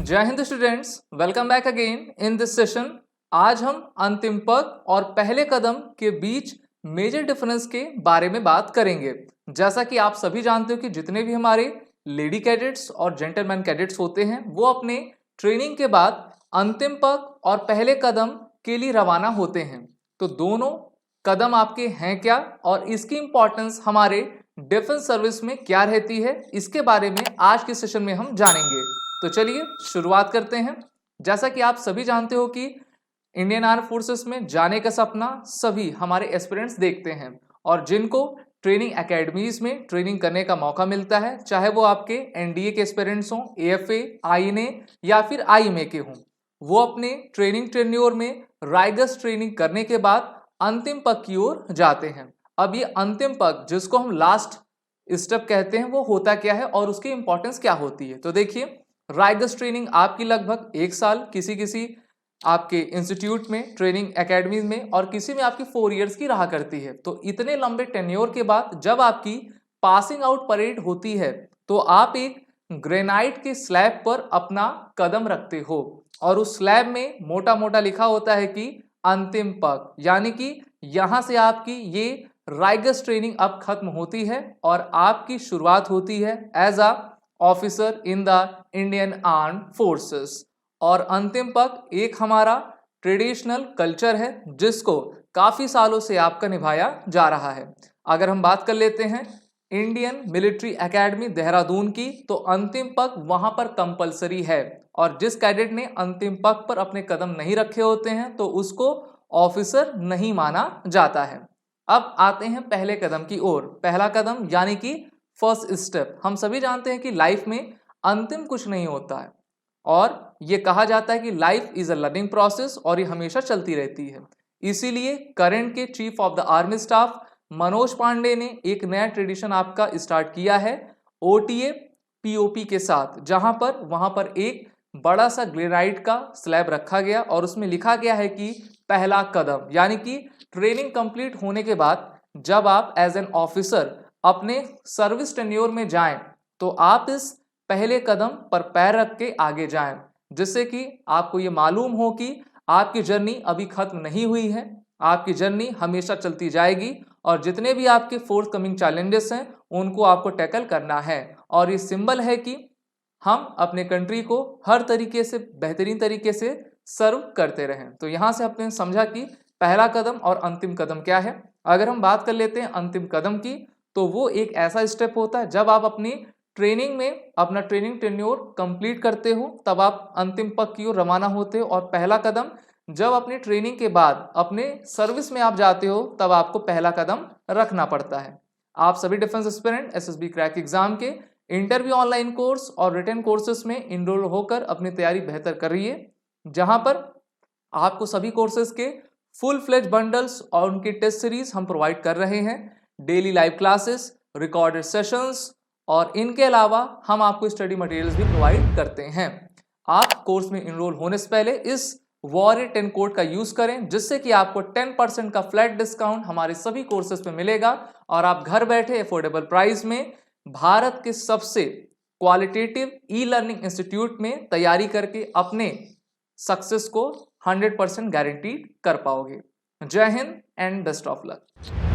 जय Hind students, welcome back again in this session. आज हम अंतिम पद और पहले कदम के बीच मेजर डिफरेंस के बारे में बात करेंगे। जैसा कि आप सभी जानते हो कि जितने भी हमारे लेडी कैडेट्स और जेंटलमैन कैडेट्स होते हैं वो अपने ट्रेनिंग के बाद अंतिम पद और पहले कदम के लिए रवाना होते हैं। तो दोनों कदम आपके हैं क्या और इसकी इंपॉर्टेंस हमारे डिफेंस सर्विस में क्या रहती है, इसके बारे में आज के सेशन में हम जानेंगे। तो चलिए शुरुआत करते हैं। जैसा कि आप सभी जानते हो कि इंडियन आर्म फोर्सेस में जाने का सपना सभी हमारे एस्पिरेंट्स देखते हैं और जिनको ट्रेनिंग एकेडमीज में ट्रेनिंग करने का मौका मिलता है, चाहे वो आपके एनडीए के एस्पिरेंट्स हों, एएफए, आईएनए या फिर आईएमए के हों, वो अपने ट्रेनिंग टेन्योर में राइगस ट्रेनिंग करने के बाद अंतिम पग की ओर जाते हैं। अब ये अंतिम पग जिसको हम लास्ट स्टेप कहते हैं वो होता क्या है और उसकी इंपॉर्टेंस क्या होती है। तो देखिए, राइगस ट्रेनिंग आपकी लगभग 1 साल किसी आपके इंस्टीट्यूट में, ट्रेनिंग एकेडमी में और किसी में आपकी 4 इयर्स की रहा करती है। तो इतने लंबे टेन्योर के बाद जब आपकी पासिंग आउट परेड होती है तो आप एक ग्रेनाइट के स्लैब पर अपना कदम रखते हो और उस स्लैब में मोटा मोटा लिखा होता है कि अंतिम पग, यानी कि यहां से आपकी ये राइगस ट्रेनिंग अब खत्म होती है और आपकी शुरुआत होती है as a officer in the Indian arm forces. और अंतिम पग एक हमारा ट्रेडिशनल कल्चर है जिसको काफी सालों से आपका निभाया जा रहा है। अगर हम बात कर लेते हैं इंडियन मिलिट्री एकेडमी देहरादून की, तो अंतिम पग वहां पर कंपलसरी है और जिस कैडेट ने अंतिम पग पर अपने कदम नहीं रखे होते हैं तो उसको ऑफिसर नहीं माना जाता है। अब आते हैं पहले कदम की ओर। पहला कदम यानी कि फर्स्ट स्टेप। हम सभी जानते हैं कि लाइफ में अंतिम कुछ नहीं होता है और ये कहा जाता है कि life is a learning process और ये हमेशा चलती रहती है। इसीलिए करंट के chief of the army staff Manoj Pande ने एक नया ट्रेडिशन आपका स्टार्ट किया है ओटीए पीओपी के साथ, जहां पर वहां पर एक बड़ा सा ग्रेनाइट का स्लैब रखा गया और उसमें लिखा गया है कि पहला कदम, यानी कि ट्रेनिंग कंप्लीट होने के बाद जब आप एज एन ऑफिसर अपने सर्विस टेन्योर में जाएं तो आप इस पहले कदम पर पैर रख के आगे जाएं, जिससे कि आपको ये मालूम हो कि आपकी जर्नी अभी खत्म नहीं हुई है, आपकी जर्नी हमेशा चलती जाएगी और जितने भी आपके फोर्थ कमिंग चैलेंजेस हैं उनको आपको टैकल करना है। और ये सिंबल है कि हम अपने कंट्री को हर तरीके से बेहतरीन तरीके से सर्व करते रहें। तो यहाँ से आपने समझा कि पहला कदम और अंतिम कदम क्या है। अगर हम बात कर लेते हैं अंतिम कदम की, तो वो एक ऐसा स्टेप होता है जब आप अपनी ट्रेनिंग में अपना ट्रेनिंग टेन्योर कंप्लीट करते हो तब आप अंतिम पग की ओर रवाना होते हो। और पहला कदम जब अपनी ट्रेनिंग के बाद अपने सर्विस में आप जाते हो तब आपको पहला कदम रखना पड़ता है। आप सभी defence aspirant SSB crack exam के इंटरव्यू ऑनलाइन कोर्स और रिटन कोर्सेज में इनरोल होकर अपनी तैयारी बेहतर करिए, जहां पर आपको सभी कोर्सेज के फुल फ्लेज बंडल्स और उनकी टेस्ट सीरीज हम प्रोवाइड कर रहे हैं, daily live classes, recorded sessions और इनके अलावा हम आपको स्टडी मटेरियल्स भी प्रोवाइड करते हैं। आप कोर्स में इनरोल होने से पहले इस वॉरियर 10 कोड का यूज करें, जिससे कि आपको 10% का फ्लैट डिस्काउंट हमारे सभी कोर्सेज पे मिलेगा और आप घर बैठे अफोर्डेबल प्राइस में भारत के सबसे क्वालिटेटिव ई लर्निंग इंस्टीट्यूट में तैयारी करके अपने सक्सेस को 100% गारंटीड कर पाओगे। जय Hind and best of luck.